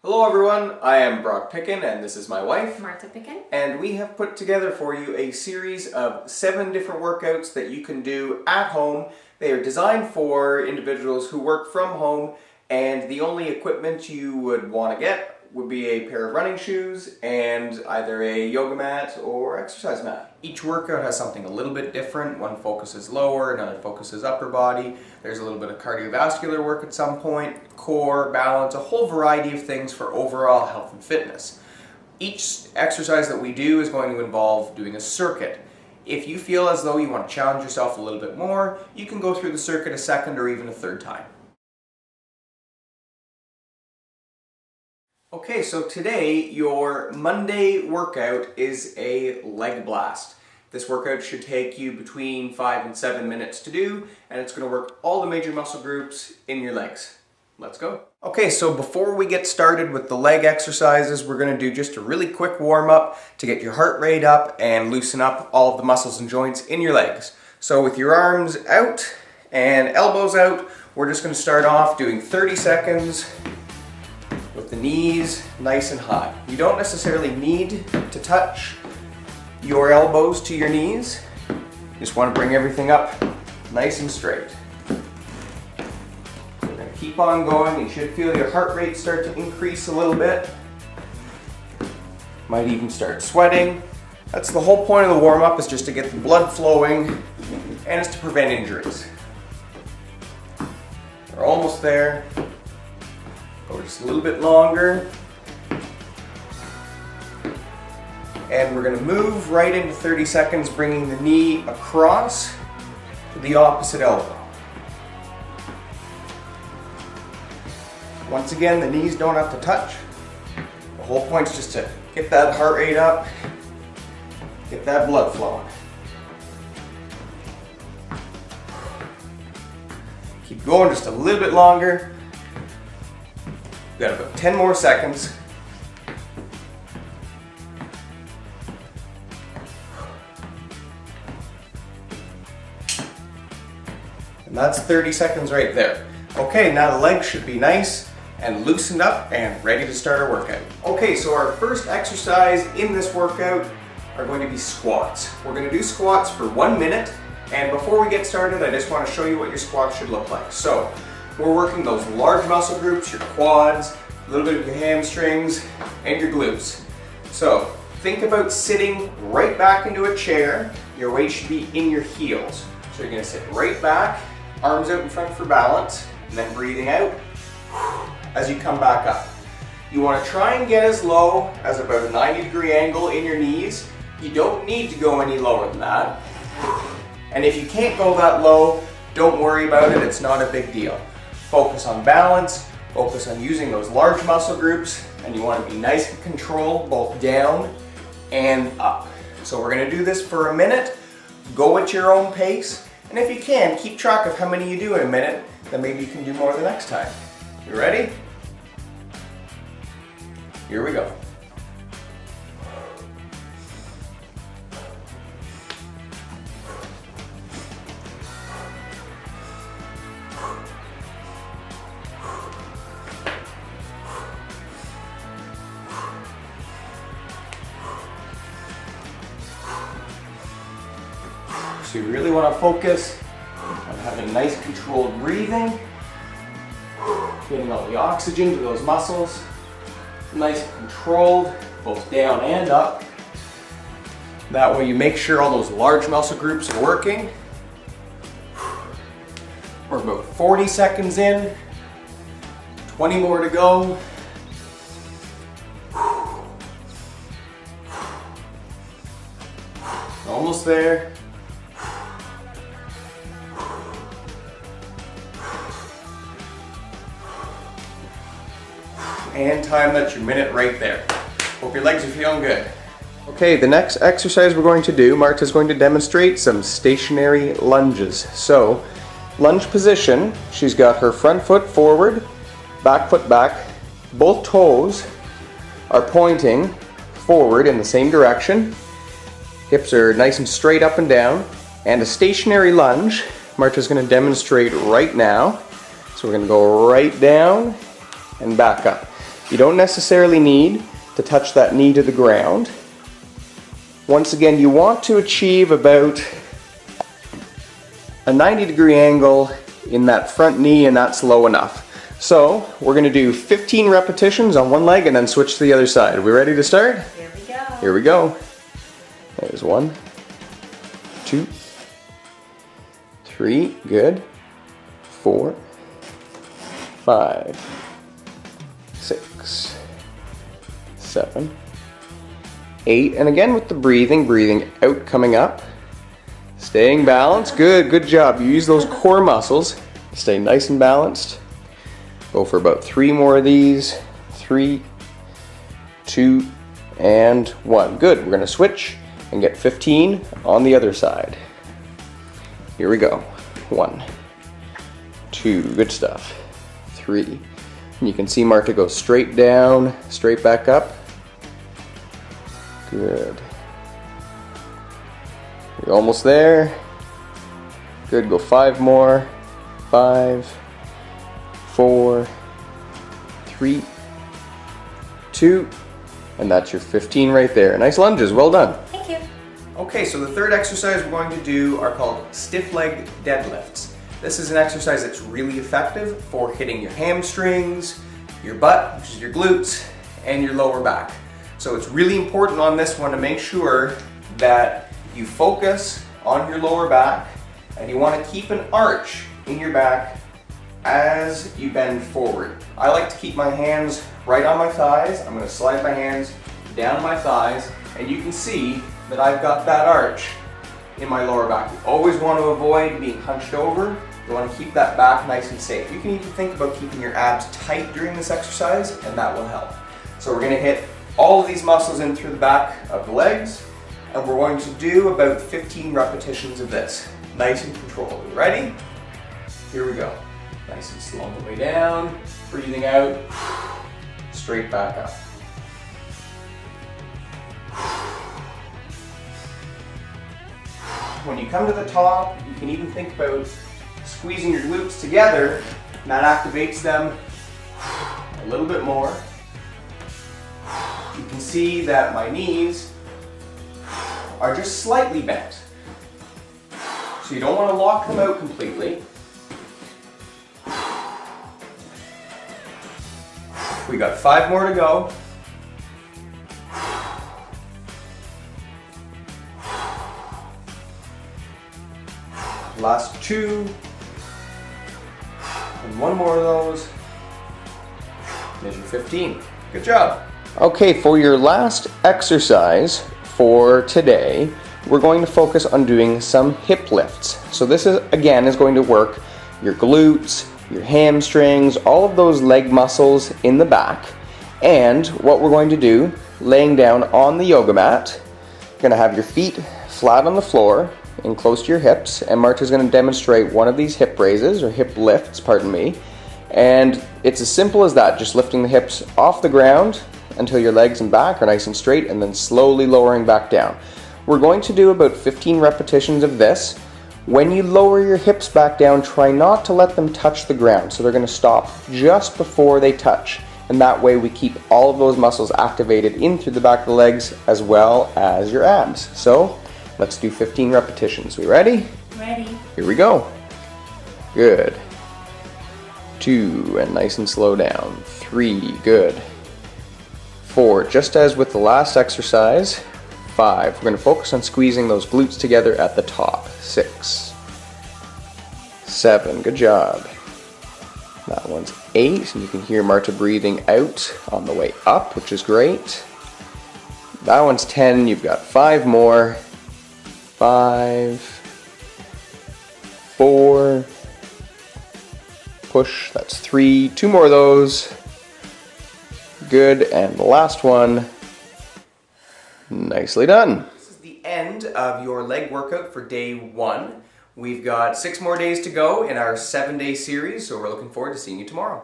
Hello everyone, I am Brock Pickin and this is my wife, Martha Pickin. and we have put together for you a series of 7 different workouts that you can do at home. They are designed for individuals who work from home, and the only equipment you would want to get would be a pair of running shoes and either a yoga mat or exercise mat. Each workout has something a little bit different. One focuses lower, another focuses upper body. There's a little bit of cardiovascular work at some point, core, balance, a whole variety of things for overall health and fitness. Each exercise that we do is going to involve doing a circuit. If you feel as though you want to challenge yourself a little bit more, you can go through the circuit a second or even a third time. Okay, so today your Monday workout is a leg blast. This workout should take you between 5 and 7 minutes to do, and it's going to work all the major muscle groups in your legs. Let's go. Okay, so before we get started with the leg exercises, we're going to do just a really quick warm up to get your heart rate up and loosen up all of the muscles and joints in your legs. So with your arms out and elbows out, we're just going to start off doing 30 seconds with the knees nice and high. You don't necessarily need to touch your elbows to your knees. You just want to bring everything up nice and straight. We're going to keep on going. You should feel your heart rate start to increase a little bit. Might even start sweating. That's the whole point of the warm-up, is just to get the blood flowing, and it's to prevent injuries. We're almost there. Go just a little bit longer. And we're going to move right into 30 seconds, bringing the knee across to the opposite elbow. Once again, the knees don't have to touch. The whole point is just to get that heart rate up, get that blood flowing. Keep going just a little bit longer. We've got about 10 more seconds. And that's 30 seconds right there. Okay, now the legs should be nice and loosened up and ready to start our workout. Okay, so our first exercise in this workout are going to be squats. We're going to do squats for 1 minute, and before we get started, I just want to show you what your squats should look like. So, we're working those large muscle groups, your quads, a little bit of your hamstrings, and your glutes. So, think about sitting right back into a chair. Your weight should be in your heels. So you're going to sit right back, arms out in front for balance, and then breathing out as you come back up. You want to try and get as low as about a 90-degree angle in your knees. You don't need to go any lower than that. And if you can't go that low, don't worry about it, it's not a big deal. Focus on balance, focus on using those large muscle groups, and you want to be nice and controlled both down and up. So we're going to do this for a minute. Go at your own pace, and if you can, keep track of how many you do in a minute, then maybe you can do more the next time. You ready? Here we go. So you really want to focus on having nice controlled breathing, getting all the oxygen to those muscles, nice and controlled, both down and up. That way you make sure all those large muscle groups are working. We're about 40 seconds in, 20 more to go. Almost there. And time, that's your minute right there. Hope your legs are feeling good. Okay, the next exercise we're going to do, Marta's going to demonstrate some stationary lunges. So, lunge position, she's got her front foot forward, back foot back. Both toes are pointing forward in the same direction. Hips are nice and straight up and down. And a stationary lunge, Marta's going to demonstrate right now. So we're going to go right down and back up. You don't necessarily need to touch that knee to the ground. Once again, you want to achieve about a 90-degree angle in that front knee, and that's low enough. So we're going to do 15 repetitions on one leg and then switch to the other side. Are we ready to start? Here we go. Here we go. There's 1, 2, 3, good, 4, 5, 6, 7, 8, and again with the breathing out, coming up, staying balanced, good job. You use those core muscles, stay nice and balanced. Go for about 3 more of these, 3, 2, and 1. Good, we're gonna switch and get 15 on the other side. Here we go, 1, 2, good stuff, 3, and you can see Marta go straight down, straight back up. Good. You're almost there. Good, go 5 more. 5, 4, 3, 2, and that's your 15 right there. Nice lunges, well done. Thank you. Okay, so the third exercise we're going to do are called stiff leg deadlifts. This is an exercise that's really effective for hitting your hamstrings, your butt, which is your glutes, and your lower back. So it's really important on this one to make sure that you focus on your lower back and you want to keep an arch in your back as you bend forward. I like to keep my hands right on my thighs. I'm going to slide my hands down my thighs, and you can see that I've got that arch in my lower back. You always want to avoid being hunched over. You want to keep that back nice and safe. You can even think about keeping your abs tight during this exercise, and that will help. So we're going to hit all of these muscles in through the back of the legs, and we're going to do about 15 repetitions of this. Nice and controlled. Ready? Here we go. Nice and slow on the way down, breathing out, straight back up. When you come to the top, you can even think about squeezing your glutes together, and that activates them a little bit more. You can see that my knees are just slightly bent. So you don't want to lock them out completely. We got 5 more to go. Last 2. And 1 more of those. There's your 15. Good job. Okay, for your last exercise for today, we're going to focus on doing some hip lifts. So this is, again, is going to work your glutes, your hamstrings, all of those leg muscles in the back. And what we're going to do, laying down on the yoga mat, you're going to have your feet flat on the floor and close to your hips, and Marta's going to demonstrate one of these hip raises, or hip lifts, pardon me. And it's as simple as that, just lifting the hips off the ground until your legs and back are nice and straight, and then slowly lowering back down. We're going to do about 15 repetitions of this. When you lower your hips back down, try not to let them touch the ground. So they're going to stop just before they touch. And that way we keep all of those muscles activated in through the back of the legs as well as your abs. So let's do 15 repetitions. We ready? Ready. Here we go. Good. 2, and nice and slow down. 3, good. 4, just as with the last exercise. 5, we're going to focus on squeezing those glutes together at the top. 6, 7, good job. That one's 8, and you can hear Marta breathing out on the way up, which is great. That one's 10, you've got 5 more. 5, 4, push, that's 3, 2 more of those. Good, and the last one. Nicely done. This is the end of your leg workout for day 1. We've got 6 more days to go in our 7-day series, so we're looking forward to seeing you tomorrow.